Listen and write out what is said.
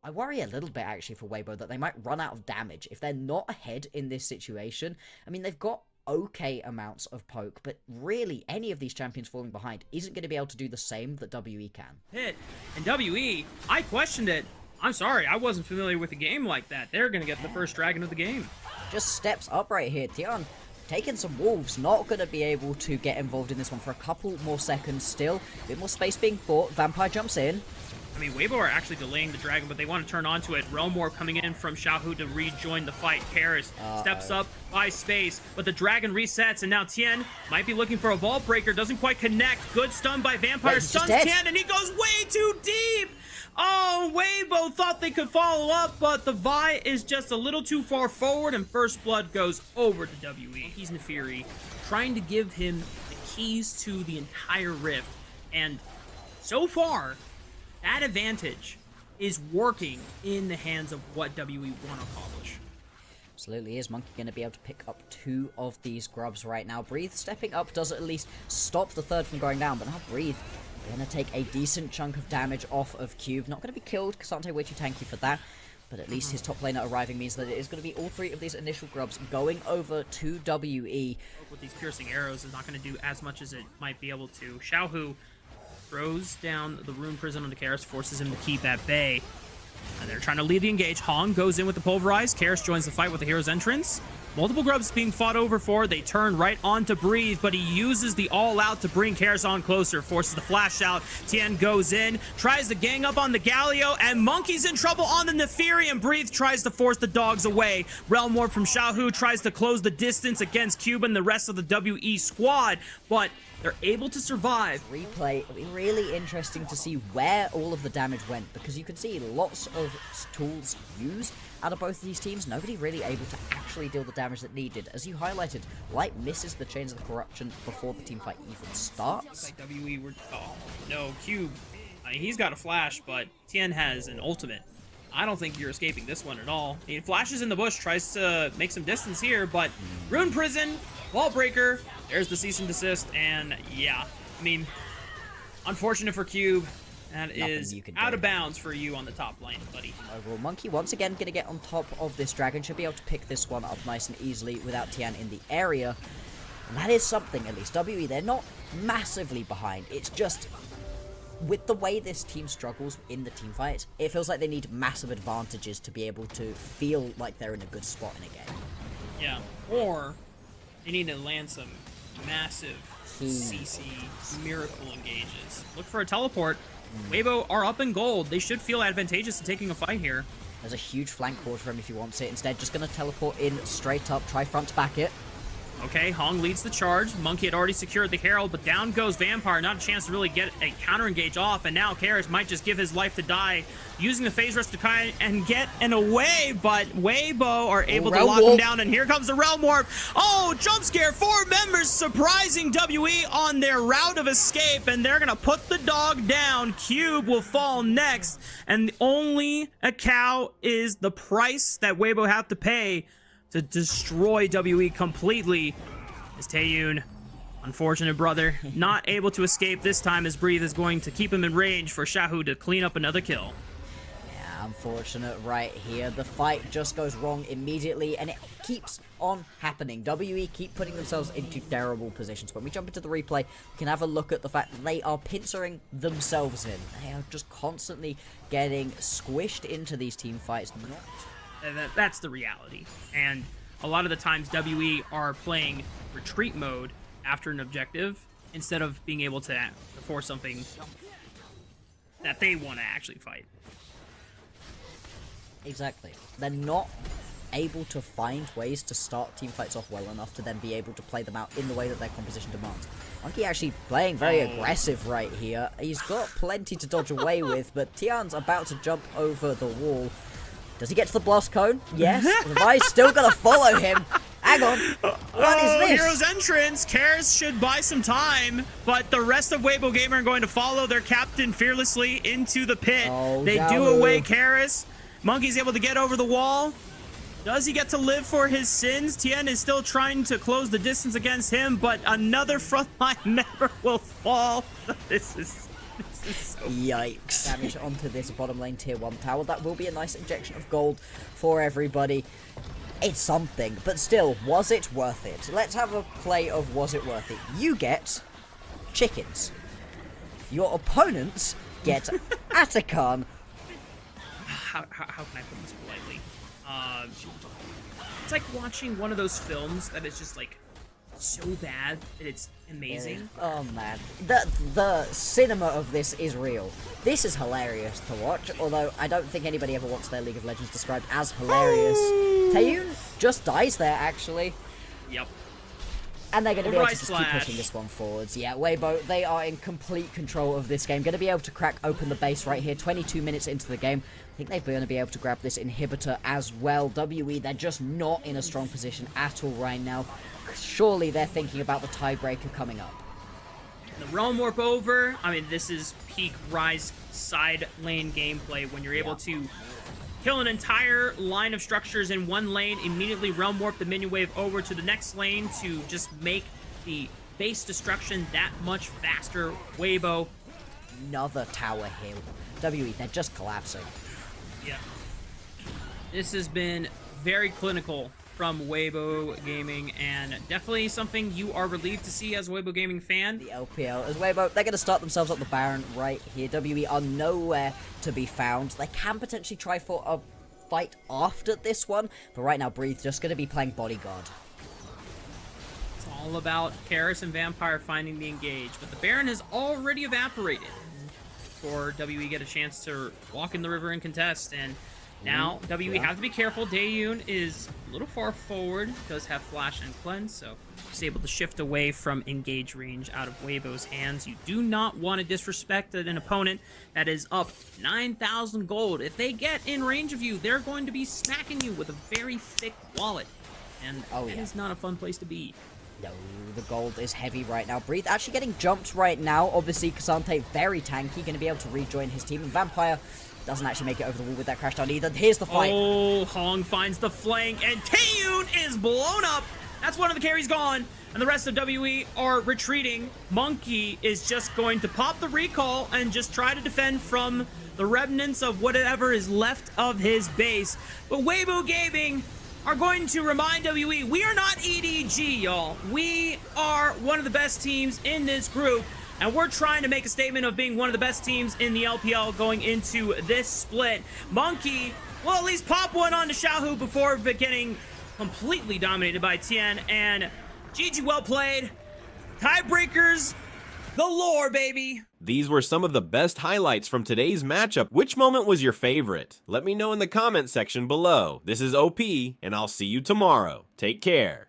I worry a little bit actually for Weibo that they might run out of damage if they're not ahead in this situation. I mean, they've got okay amounts of poke, but really any of these champions falling behind isn't going to be able to do the same that WE can. Hit. And WE, I questioned it. I'm sorry, I wasn't familiar with a game like that. They're going to get the first dragon of the game. Just steps up right here. Tian taking some wolves, not going to be able to get involved in this one for a couple more seconds still. A bit more space being bought. Vampire jumps in. I mean, Weibo are actually delaying the dragon, but they want to turn onto it. Realm Warp coming in from Xiaohu to rejoin the fight. Karis steps up, buys space, but the dragon resets, and now Tian might be looking for a vault breaker. Doesn't quite connect. Good stun by Vampire. Wait, stuns Tian, and he goes way too deep! Oh, Weibo thought they could follow up, but the Vi is just a little too far forward, and First Blood goes over to WE. He's Nefiri, trying to give him the keys to the entire rift, and so far, that advantage is working in the hands of what WE want to accomplish. Absolutely is. Monkey going to be able to pick up 2 of these grubs right now. Breathe stepping up does at least stop the third from going down, but now Breathe going to take a decent chunk of damage off of Cube. Not going to be killed, Kasante way too tanky for that, but at least his top laner arriving means that it is going to be all 3 of these initial grubs going over to WE. With these piercing arrows is not going to do as much as it might be able to. Xiaohu throws down the rune prison on the Karis, forces him to keep at bay. And they're trying to lead the engage. Hong goes in with the pulverize. Karis joins the fight with the hero's entrance. Multiple grubs being fought over for. They turn right on to Breathe, but he uses the all-out to bring Karis on closer. Forces the flash out. Tian goes in, tries to gang up on the Galio, and Monkey's in trouble on the Nefiri, and Breathe tries to force the dogs away. Realm Warp from Xiaohu tries to close the distance against Cube and the rest of the WE squad, but they're able to survive. Replay, it'll be really interesting to see where all of the damage went, because you can see lots of tools used out of both of these teams. Nobody really able to actually deal the damage that needed. As you highlighted, Light misses the Chains of the Corruption before the team fight even starts. Like WE were, oh no, Cube, I mean, he's got a flash, but Tien has an ultimate. I don't think you're escaping this one at all. He flashes in the bush, tries to make some distance here, but Rune Prison, Wall Breaker, there's the cease and desist, and yeah, I mean, unfortunate for Cube. That is out of bounds for you on the top lane, buddy. Overall, Monkey once again going to get on top of this dragon. Should be able to pick this one up nice and easily without Tian in the area. And that is something, at least. WE, they're not massively behind. It's just, with the way this team struggles in the team fights, it feels like they need massive advantages to be able to feel like they're in a good spot in a game. Yeah, or they need to land some massive CC miracle engages. Look for a teleport. Weibo are up in gold. They should feel advantageous in taking a fight here. There's a huge flank ward for him if he wants it. Instead, just going to teleport in straight up, try front to back it. Okay, Hong leads the charge. Monkey had already secured the Herald, but down goes Vampire. Not a chance to really get a counter engage off, and now Karis might just give his life to die, using the phase rush to kind and get an away, but Weibo are able to lock him down, and here comes the Realm Warp. Oh, jump scare, 4 members surprising WE on their route of escape, and they're gonna put the dog down. Cube will fall next, and only a cow is the price that Weibo have to pay to destroy WE completely. Is Taeyun, unfortunate brother, not able to escape this time, as Breathe is going to keep him in range for Xiaohu to clean up another kill. Yeah, unfortunate right here. The fight just goes wrong immediately, and it keeps on happening. WE keep putting themselves into terrible positions. When we jump into the replay, we can have a look at the fact that they are pincering themselves in. They are just constantly getting squished into these team fights. That's the reality, and a lot of the times WE are playing retreat mode after an objective instead of being able to force something that they want to actually fight. Exactly. They're not able to find ways to start team fights off well enough to then be able to play them out in the way that their composition demands. Monkey actually playing very aggressive right here. He's got plenty to dodge away with, but Tian's about to jump over the wall. Does he get to the blast cone? Yes. Vi's still gonna follow him. Hang on. What is this? Hero's entrance. Karis should buy some time, but the rest of Weibo Gamer are going to follow their captain fearlessly into the pit. They do away Karis. Monkey's able to get over the wall. Does he get to live for his sins? Tien is still trying to close the distance against him, but another frontline member will fall. This is Yikes. Damage onto this bottom lane tier 1 tower. That will be a nice injection of gold for everybody. It's something, but still, was it worth it? Let's have a play of was it worth it. You get chickens. Your opponents get Atakan. How can I put this politely? It's like watching one of those films that is just like so bad that it's amazing. Oh man, the cinema of this is real. This is hilarious to watch, although I don't think anybody ever wants their League of Legends described as hilarious. Taeyun just dies there, actually. Yep. And they're going to be able to just keep Flash. pushing this one forwards. Yeah, Weibo, they are in complete control of this game. Going to be able to crack open the base right here, 22 minutes into the game. I think they're going to be able to grab this inhibitor as well. WE, they're just not in a strong position at all right now. Surely they're thinking about the tiebreaker coming up. The Realm Warp over. I mean, this is peak Rise side lane gameplay when you're able to kill an entire line of structures in one lane, immediately Realm Warp the minion wave over to the next lane to just make the base destruction that much faster. Weibo. Another tower hill. WE, they're just collapsing. Yeah. This has been very clinical from Weibo Gaming, and definitely something you are relieved to see as a Weibo Gaming fan. The LPL as Weibo, they're going to start themselves up the Baron right here. WE are nowhere to be found. They can potentially try for a fight after this one, but right now Breathe just going to be playing bodyguard. It's all about Karis and Vampire finding the engage, but the Baron has already evaporated before WE get a chance to walk in the river and contest, and now, WE have to be careful. Taeyun is a little far forward, does have Flash and Cleanse, so he's able to shift away from engage range out of Weibo's hands. You do not want to disrespect an opponent that is up 9,000 gold. If they get in range of you, they're going to be smacking you with a very thick wallet, and that is not a fun place to be. No, the gold is heavy right now. Breathe actually getting jumped right now. Obviously, Kasante very tanky, going to be able to rejoin his team, and Vampire doesn't actually make it over the wall with that crash down either. Here's the fight. Oh, Hong finds the flank, and Taeyun is blown up. That's one of the carries gone, and the rest of WE are retreating. Monkey is just going to pop the recall and just try to defend from the remnants of whatever is left of his base. But Weibo Gaming are going to remind WE, we are not EDG, y'all. We are one of the best teams in this group, and we're trying to make a statement of being one of the best teams in the LPL going into this split. Monkey will at least pop one onto Xiaohu before getting completely dominated by Tien. And GG, well played. Tiebreakers galore, baby. These were some of the best highlights from today's matchup. Which moment was your favorite? Let me know in the comment section below. This is OP, and I'll see you tomorrow. Take care.